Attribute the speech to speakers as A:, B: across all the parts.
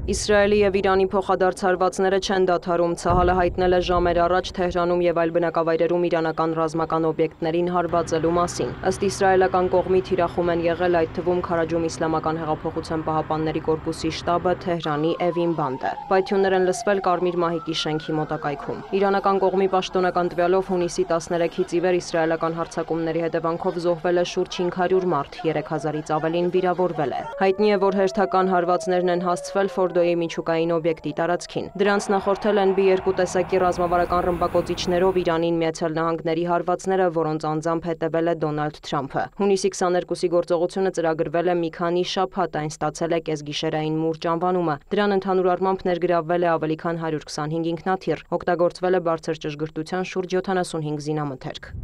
A: Իսրայելի և Իրանի փոխադարձ հարվածները չեն դադարում, Ցահալը հայտնել է ժամեր առաջ Թեհրանում և այլ բնակավայրերում իրանական ռազմական օբյեկտներին հարվածելու մասին։ Ըստ իսրայելական կողմի թիրախում են եղել այդ թվում Քարաջում Իսլամական հեղափոխության պահապանների կորպուսի շտաբը, Թեհրանի Էվին բանդը։ Պայթյուններ են լսվել Կարմիր մահիկի շենքի մոտակայքում։ Իրանական կողմի պաշտոնական տվյալով հունիսի 13-ից ի վեր իսրայելական հարձակումների հետևանքով զոհվել է շուրջ 500 մարդ, 3000-ից ավելին վիրավորվել է։ Հայտնի է, որ հերթական հարվածներն են հասցվել Ֆորդոյի միջուկային օբյեկտի տարածքին։ Դրանց նախորդել են B2 տեսակի ռազմավարական ռմբակոծիչներով Իրանին Միացյալ Նահանգների հարվածները, որոնց անձամբ հետևել է Դոնալդ Թրամփը։ Հունիսի 22-ի գործողությունը ծրագրվել է մի քանի շաբաթ, այն ստացել է կեսգիշերային մուրճ անվանումը։ Դրան ընդհանուր առմամբ ներգրավվել է ավելի քան 125 ինքնաթիռ, օգտագործվել է բարձր ճշգրտության շուրջ 75 զինամթերք։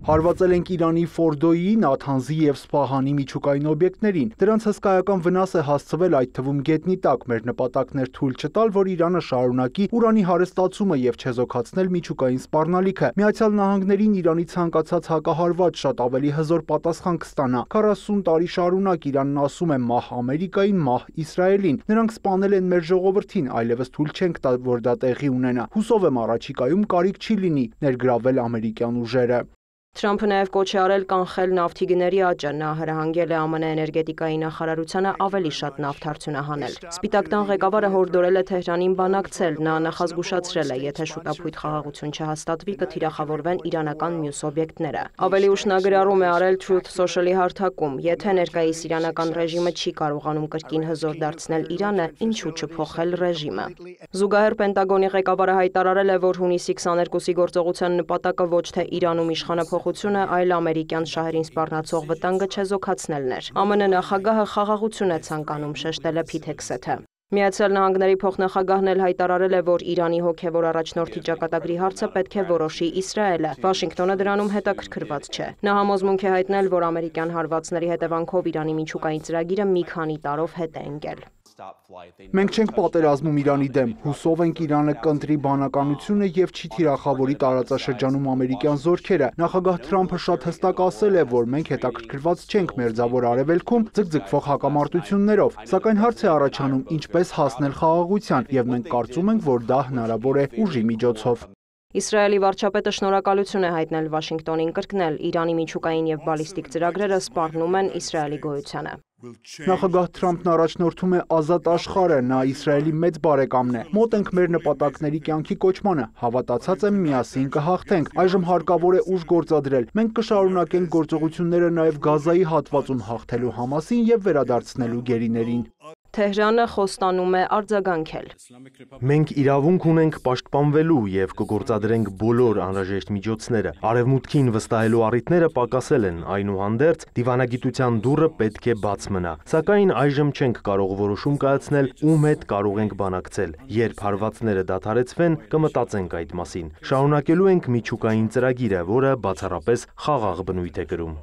B: Հարվածել ենք Իրանի Ֆորդոյի, Նաթանզի և Սպահանի միջուկային օբյեկտներին։ Դրանց հսկայական վնաս է հասցվել այդ թվում գետնի տակ։ Մեր նպատակն էր թույլ չտալ, որ Իրանը շարունակի ուրանի հարստացումը և չեզոքացնել միջուկային սպառնալիքը։ Միացյալ Նահանգներին Իրանի ցանկացած հակահարված շատ ավելի հզոր պատասխան կստանա։ 40 տարի շարունակ Իրանն ասում է մահ Ամերիկային, մահ Իսրայելին։ Նրանք սպանել են մեր ժողովրդին, այլևս թույլ չենք տա, որ դա տեղի ունենա։ Հուսով եմ առաջիկայում կարիք չի լինի ներգրավել ամերիկյան ուժերը։
A: Թրամփը նաև կոչ է արել կանխել նավթի գների աճը։ Նա հրահանգել է ԱՄՆ էներգետիկայի նախարարությանը ավելի շատ նավթ արդյունահանել։ Սպիտակ տան ղեկավարը հորդորել է Թեհրանին բանակցել։ Նա նախազգուշացրել է, եթե շուտափույթ խաղաղություն չհաստատվի, կթիրախավորվեն իրանական մյուս օբյեկտները։ Ավելի ուշ նա գրառում է արել Truth Social-ի հարթակում. եթե ներկայիս իրանական ռեժիմը չի կարողանում կրկին հզոր դարձնել Իրանը, ինչու չփոխել ռեժիմը։ Զուգահեռ Պենտագոնի ղեկավարը հայտարարել է, որ հունիսի 22-ի գործողության նպատակը ոչ թե Իրանում իշխանափոխությունը, այլ ամերիկյան շահերին սպառնացող վտանգը չեզոքացնելն էր։ ԱՄՆ նախագահը խաղաղություն է ցանկանում, շեշտել է Փիթեքսեթը։ Միացյալ Նահանգների փոխնախագահն էլ հայտարարել է, որ Իրանի հոգևոր առաջնորդի ճակատագրի հարցը պետք է որոշի Իսրայելը։ Վաշինգտոնը դրանում հետաքրքրված չէ։ Նա համոզմունք է հայտնել, որ ամերիկյան հարվածների հետևանքով Իրանի միջուկային ծրագիրը մի քանի տարով հետ է ընկել։
B: Մենք չենք պատերազմում Իրանի դեմ, հուսով ենք Իրանը կընտրի բանականությունը և չի թիրախավորի տարածաշրջանում ամերիկյան զորքերը։ Նախագահ Թրամփը շատ հստակ ասել է, որ մենք հետաքրքրված չենք Մերձավոր Արևելքում ձգձգվող հակամարտություններով, սակայն հարց է առաջանում ինչպես հասնել խաղաղության, և մենք կարծում ենք, որ դա հնարավոր է ուժի միջոցով։
A: Իսրայելի վարչապետը շնորհակալություն է հայտնել Վաշինգտոնին կրկնել Իրանի միջուկային և բալիստիկ ծրագրերը սպառնում են Իսրայելի գոյությանը։
B: Նախագահ Թրամփն առաջնորդում է ազատ աշխարհը, նա Իսրայելի մեծ բարեկամն է։ Մոտ ենք մեր նպատակների կյանքի կոչմանը, հավատացած եմ միասին կհաղթենք։ Այժմ հարկավոր է ուժ գործադրել։ Մենք կշարունակենք գործողությունները նաև Գազայի հատվածում հաղթելու Համասին և վերադարձնելու գերիներին։
A: Թեհրանը խոստանում է արձագանքել։
C: Մենք իրավունք ունենք պաշտպանվելու և կգործադրենք բոլոր անհրաժեշտ միջոցները։ Արևմուտքին վստահելու առիթները պակասել են, այնուհանդերձ դիվանագիտության դուռը պետք է բաց մնա։ Սակայն այժմ չենք կարող որոշում կայացնել, ում հետ կարող ենք բանակցել։ Երբ հարվածները դադարեցվեն, կմտածենք այդ մասին։ Շարունակելու ենք միջուկային ծրագիրը, որը բացառապես խաղաղ բնույթ է կրում։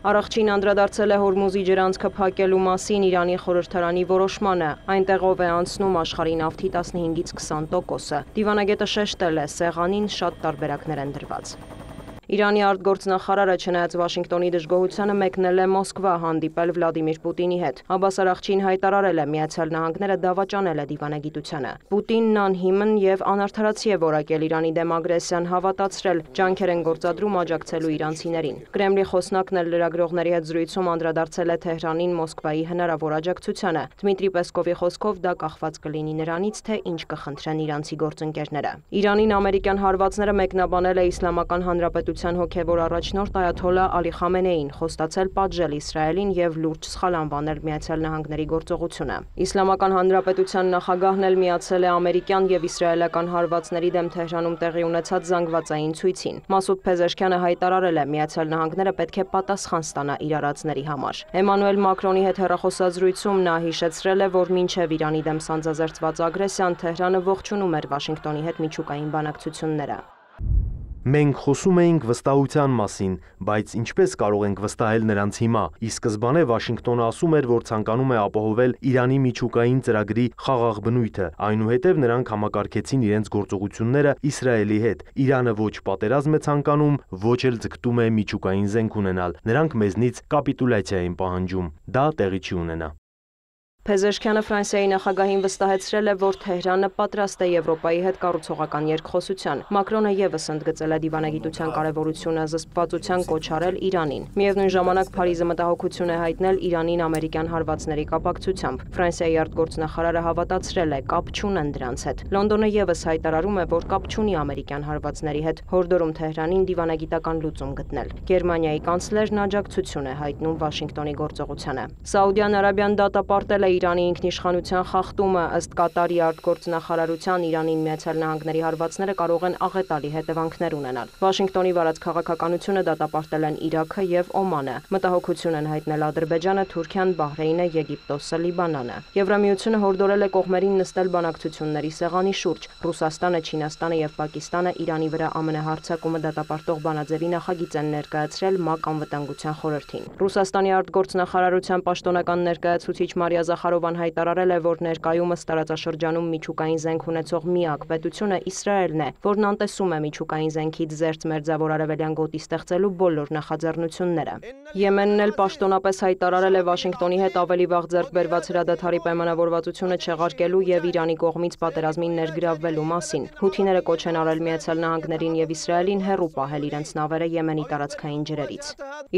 A: Առողջին անդրադարձել է Հորմուզի ջրանցքը փակելու մասին Իրանի խորհրդարանի որոշմանը։ Այնտեղով է անցնում աշխարհի նավթի 15-ից 20%-ը։ Դիվանագետը շեշտել է, սեղանին շատ տարբերակներ են դրված։ Իրանի արտգործնախարարը չնայած Վաշինգտոնի դժգոհությանը մեկնել է Մոսկվա հանդիպել Վլադիմիր Պուտինի հետ։ Աբբաս Արաղչին հայտարարել է, Միացյալ Նահանգները դավաճանել է դիվանագիտությանը։ Պուտինն անհիմն և անարդարացի է որակել Իրանի դեմ ագրեսիան, հավատացրել, ջանքեր են գործադրում աջակցելու իրանցիներին։ Կրեմլի խոսնակն էլ լրագրողների հետ զրույցում անդրադարձել է Թեհրանին Մոսկվայի հնարավոր աջակցությանը։ Դմիտրի Պեսկովի խոսքով դա կախված կլինի նրանից, թե ինչ կխնդրեն իրանցի գործընկերները։ Իրանին ամերիկյան հարվածները մեկնաբանել է Իսլամական Հանրապետության հոգևոր առաջնորդ Այաթոլլահ Ալի Խամենեին, խոստացել պատժել Իսրայելին և լուրջ սխալ անվանել Միացյալ Նահանգների գործողությունը։ Իսլամական Հանրապետության նախագահն էլ միացել է ամերիկյան և իսրայելական հարվածների դեմ Թեհրանում տեղի ունեցած զանգվածային ցույցին։ Մասուդ Փեզեշքյանը հայտարարել է, Միացյալ Նահանգները պետք է պատասխան ստանա իր արածների համար։ Էմանուել Մակրոնի հետ հեռախոսազրույցում նա հիշեցրել է, որ մինչև Իրանի դեմ սանձազերծված ագրեսիան Թեհրանը ողջունում էր Վաշինգտոնի հետ միջուկային բանակցությունները։
C: Մենք խոսում էինք վստահության մասին, բայց ինչպես կարող ենք վստահել նրանց հիմա։ Ի սկզբանե Վաշինգտոնը ասում էր, որ ցանկանում է ապահովել Իրանի միջուկային ծրագրի խաղաղ բնույթը, այնուհետև նրանք համակարգեցին իրենց գործողությունները Իսրայելի հետ։ Իրանը ոչ պատերազմ է ցանկանում, ոչ էլ ձգտում է միջուկային զենք ունենալ։ Նրանք մեզնից կապիտուլյացիա են պահանջում։ Դա տեղի չի ունենա։
A: Փեզեշքյանը Ֆրանսիայի նախագահին վստահեցրել է, որ Թեհրանը պատրաստ է Եվրոպայի հետ կառուցողական երկխոսության։ Մակրոնը ևս ընդգծել է դիվանագիտության կարևորությունը, զսպվածության կոչ արել Իրանին։ Միևնույն ժամանակ Փարիզը մտահոգություն է հայտնել Իրանին ամերիկյան հարվածների կապակցությամբ։ Ֆրանսիայի արտգործնախարարը հավատացրել է, կապ չունեն դրանց հետ։ Լոնդոնը ևս հայտարարում է, որ կապ չունի ամերիկյան հարվածների հետ, հորդորում Թեհրանին դիվանագիտական լուծում գտնել։ Գերմանիայի կանցլերն աջակցություն է հայտնում Վաշինգտոնի գործողությանը։ Սաուդյան Արաբիան դատապարտել է Իրանի ինքնիշխանության խախտումը, ըստ Կատարի արտգործնախարարության Իրանին Միացյալ Նահանգների հարվածները կարող են աղետալի հետևանքներ ունենալ։ Վաշինգտոնի վարած քաղաքականությունը դատապարտել են Իրաքը եւ Օմանը։ Մտահոգություն են հայտնել Ադրբեջանը, Թուրքիան, Բահրեյնը, Եգիպտոսը, Լիբանանը։ Եվրամիությունը հորդորել է կողմերին նստել բանակցությունների սեղանի շուրջ։ Ռուսաստանը, Չինաստանը եւ Պակիստանը Իրանի վրա ԱՄՆ հարձակումը դատապարտող բանաձևի նախագիծ են ներկայացրել ՄԱԿ անվտանգության խորհրդին։ Ռուսաստանի արտգործնախարարության պաշտոնական ներկայացուցիչ Մարիա Զախարովան հայտարարել է, որ ներկայումս տարածաշրջանում միջուկային զենք ունեցող միակ պետությունը Իսրայելն է, որն անտեսում է միջուկային զենքից զերծ Մերձավոր Արևելյան գոտի ստեղծելու բոլոր նախաձեռնությունները։ Եմենն էլ պաշտոնապես հայտարարել է Վաշինգտոնի հետ ավելի վաղ ձեռք բերված հրադադարի պայմանավորվածությունը չեղարկելու եւ Իրանի կողմից պատերազմին ներգրավվելու մասին։ Հութիները կոչ են արել Միացյալ Նահանգներին եւ Իսրայելին հեռու պահել իրենց նավերը Եմենի տարածքային ջրերից։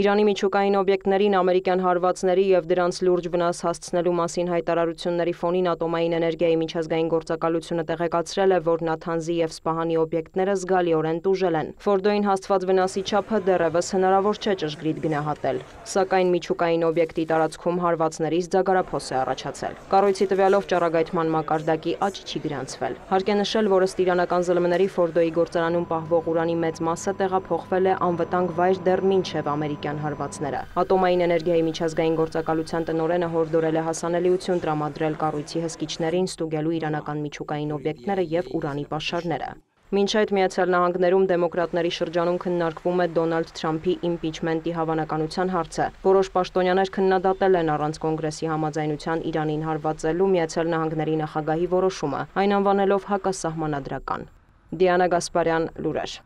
A: Իրանի միջուկային օբյեկտներին ամերիկյան հարվածների եւ դրանց լուրջ վնաս հասցնելու մասին հայտարարությունների ֆոնին Ատոմային էներգիայի միջազգային գործակալությունը տեղեկացրել է, որ Նաթանզի եւ Սպահանի օբյեկտները զգալիորեն տուժել են։ Ֆորդոյին հասցված վնասի չափը դեռևս հնարավոր չէ ճշգրիտ գնահատել, սակայն միջուկային օբյեկտի տարածքում հարվածներից ձագարափոս է առաջացել։ Կառույցի տվյալով ճառագայթման մակարդակի աճ չի գրանցվել։ Հարկ է նշել, որ ըստ իրանական ԶԼՄ-ների Ֆորդոյի գործարանում պահվող ուրանի մեծ մասը տեղափոխվել է անվտանգ վայր դեռ մինչև ամերիկյան հարվածները։ Ատոմային էներգիայի միջազգային գործակալության տնօրենը հորդորել է հասանելիություն տրամադրել կառույցի հսկիչներին ստուգելու իրանական միջուկային օբյեկտները եւ ուրանի պաշարները։ Մինչ այդ Միացյալ Նահանգներում դեմոկրատների շրջանում քննարկվում է Դոնալդ Թրամփի իմպիչմենտի հավանականության հարցը։ Որոշ պաշտոնյաներ քննադատել են առանց կոնգրեսի համաձայնության Իրանին հարվածելու Միացյալ Նահանգների նախագահի որոշումը, այն անվանելով հակասահմանադրական։ Դիանա Գասպարյան, լուրեր։